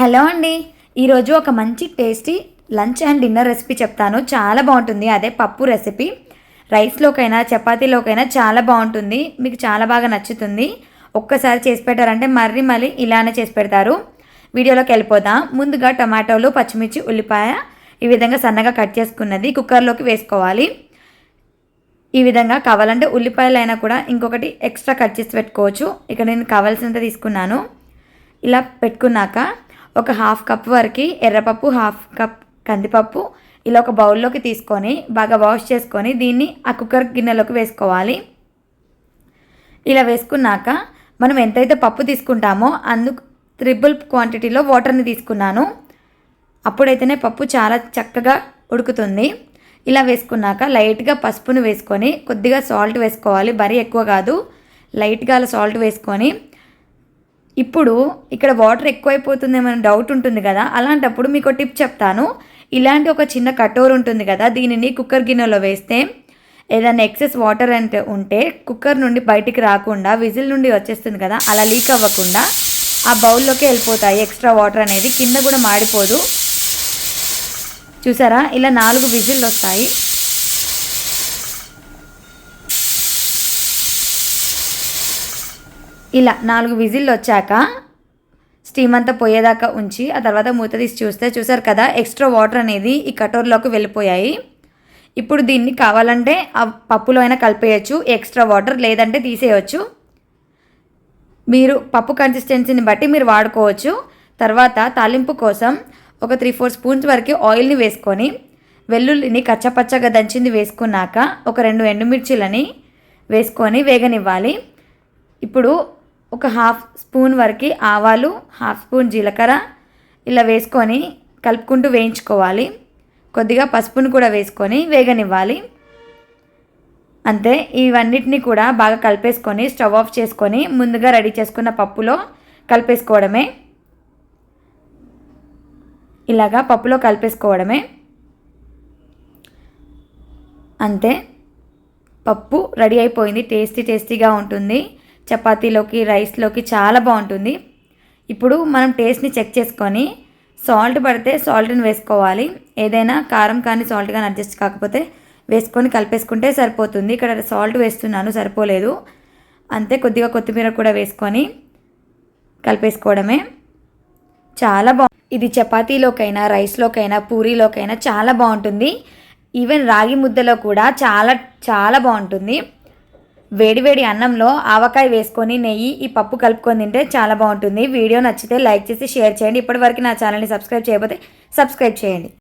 Hello అండి. ఈరోజు ఒక మంచి tasty lunch and dinner recipe చెప్తాను. చాలా బాగుంటుంది. అదే పప్పు రెసిపీ. రైస్లోకైనా చపాతీలోకైనా చాలా బాగుంటుంది. మీకు చాలా బాగా నచ్చుతుంది. ఒక్కసారి చేసి పెట్టారంటే మళ్ళీ ఇలానే చేసి పెడతారు. వీడియోలోకి వెళ్ళిపోదాం. ముందుగా టమాటోలు, పచ్చిమిర్చి, ఉల్లిపాయ ఈ విధంగా సన్నగా కట్ చేసుకున్నది కుక్కర్లోకి వేసుకోవాలి. ఈ విధంగా కావాలంటే ఉల్లిపాయలు అయినా కూడా ఇంకొకటి ఎక్స్ట్రా కట్ చేసి పెట్టుకోవచ్చు. ఇక్కడ నేను కావాల్సినంత తీసుకున్నాను. ఇలా పెట్టుకున్నాక ఒక హాఫ్ కప్ వరకు ఎర్రపప్పు, హాఫ్ కప్ కందిపప్పు ఇలా ఒక బౌల్లోకి తీసుకొని బాగా వాష్ చేసుకొని దీన్ని ఆ కుక్కర్ గిన్నెలోకి వేసుకోవాలి. ఇలా వేసుకున్నాక మనం ఎంతైతే పప్పు తీసుకుంటామో అందుకు త్రిబుల్ క్వాంటిటీలో వాటర్ని తీసుకున్నాను. అప్పుడైతేనే పప్పు చాలా చక్కగా ఉడుకుతుంది. ఇలా వేసుకున్నాక లైట్గా పసుపును వేసుకొని కొద్దిగా సాల్ట్ వేసుకోవాలి. మరీ ఎక్కువ కాదు, లైట్గా అలా సాల్ట్ వేసుకొని ఇప్పుడు ఇక్కడ వాటర్ ఎక్కువైపోతుందేమో డౌట్ ఉంటుంది కదా, అలాంటప్పుడు మీకు టిప్ చెప్తాను. ఇలాంటి ఒక చిన్న కటోర్ ఉంటుంది కదా, దీనిని కుక్కర్ గిన్నెలో వేస్తే ఏదైనా ఎక్సెస్ వాటర్ అంటే ఉంటే కుక్కర్ నుండి బయటికి రాకుండా విజిల్ నుండి వచ్చేస్తుంది కదా, అలా లీక్ అవ్వకుండా ఆ బౌల్లోకి వెళ్ళిపోతాయి. ఎక్స్ట్రా వాటర్ అనేది కింద కూడా మాడిపోదు. చూసారా, ఇలా 4 విజిల్లు వస్తాయి. ఇలా 4 విజిల్లు వచ్చాక స్టీమ్ అంతా పోయేదాకా ఉంచి ఆ తర్వాత మూత తీసి చూసారు కదా, ఎక్స్ట్రా వాటర్ అనేది ఈ కటోర్లోకి వెళ్ళిపోయాయి. ఇప్పుడు దీన్ని కావాలంటే ఆ పప్పులో అయినా కలిపేయచ్చు ఎక్స్ట్రా వాటర్, లేదంటే తీసేయచ్చు. మీరు పప్పు కన్సిస్టెన్సీని బట్టి మీరు వాడుకోవచ్చు. తర్వాత తాలింపు కోసం ఒక 3-4 స్పూన్స్ వరకు ఆయిల్ని వేసుకొని వెల్లుల్లిని కచ్చపచ్చగా దంచింది వేసుకున్నాక ఒక 2 ఎండుమిర్చీలని వేసుకొని వేగనివ్వాలి. ఇప్పుడు ఒక హాఫ్ స్పూన్ వరకు ఆవాలు, హాఫ్ స్పూన్ జీలకర్ర ఇలా వేసుకొని కలుపుకుంటూ వేయించుకోవాలి. కొద్దిగా పసుపును కూడా వేసుకొని వేగనివ్వాలి. అంతే, ఇవన్నిటిని కూడా బాగా కలిపేసుకొని స్టవ్ ఆఫ్ చేసుకొని ముందుగా రెడీ చేసుకున్న పప్పులో కలిపేసుకోవడమే. ఇలాగా పప్పులో కలిపేసుకోవడమే. అంతే, పప్పు రెడీ అయిపోయింది. టేస్టీగా ఉంటుంది. చపాతీలోకి, రైస్లోకి చాలా బాగుంటుంది. ఇప్పుడు మనం టేస్ట్ని చెక్ చేసుకొని సాల్ట్ పడితే సాల్ట్ని వేసుకోవాలి. ఏదైనా కారం కానీ సాల్ట్ కానీ అడ్జస్ట్ కాకపోతే వేసుకొని కలిపేసుకుంటే సరిపోతుంది. ఇక్కడ సాల్ట్ వేస్తున్నాను, సరిపోలేదు. అంతే, కొద్దిగా కొత్తిమీర కూడా వేసుకొని కలిపేసుకోవడమే. చాలా ఇది చపాతీలోకైనా, రైస్లోకైనా, పూరీలోకైనా చాలా బాగుంటుంది. ఈవెన్ రాగి ముద్దలో కూడా చాలా బాగుంటుంది. వేడివేడి అన్నంలో ఆవకాయ వేసుకొని నెయ్యి ఈ పప్పు కలుపుకొని తింటే చాలా బాగుంటుంది. వీడియో నచ్చితే లైక్ చేసి షేర్ చేయండి. ఇప్పటివరకు నా ఛానల్ని సబ్స్క్రైబ్ చేయకపోతే సబ్స్క్రైబ్ చేయండి.